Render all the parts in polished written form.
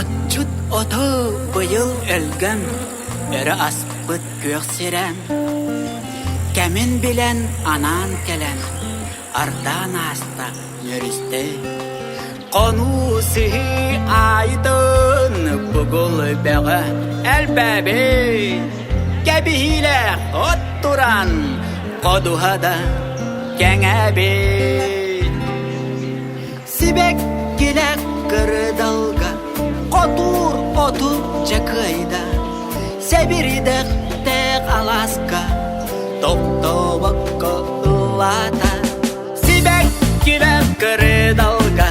Отчут ото быйыл өлгөн, өрі аспыт көксерем. Кәмін білен анан келен, ардан аста нөрісті. Қону сыхи айдын, бұғыл бәғі әлбәбі. Кәбейлі от туран, қодуғада кәңәбі. Сибек келек кырдалга, Котур оту чакайда, Сәбіридік тек аласка, Тоқтобыққа ұлата. Сибек келек кырдалга,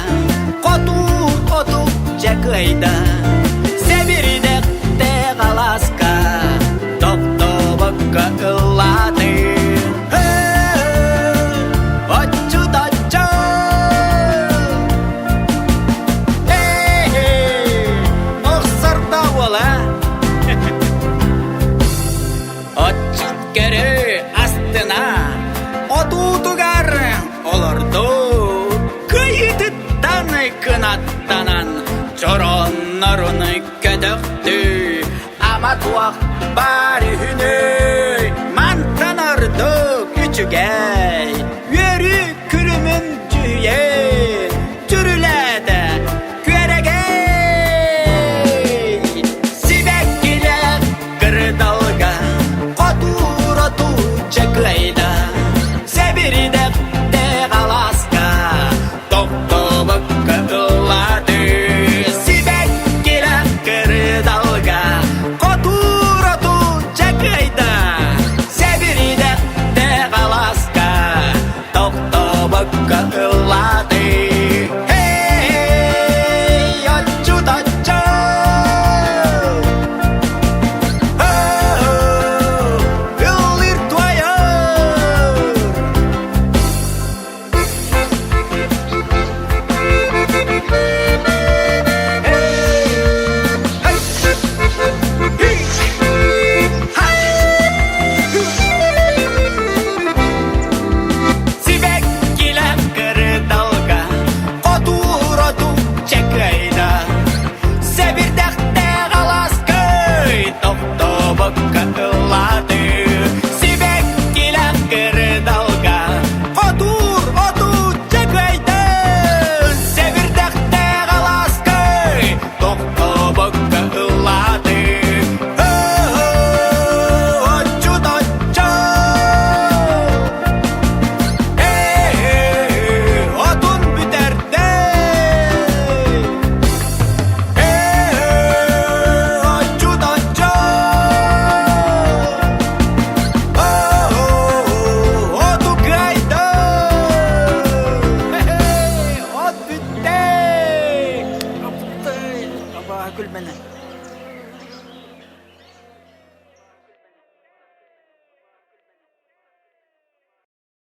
Котур оту чакайда, Сәбіридік тек аласка, Тоқтобыққа ұлата. Кәрі астына отутугар оларду күйітіттан кынаттанан жороннарын көдөктү аматуақ бар хүні мантанарды күчіге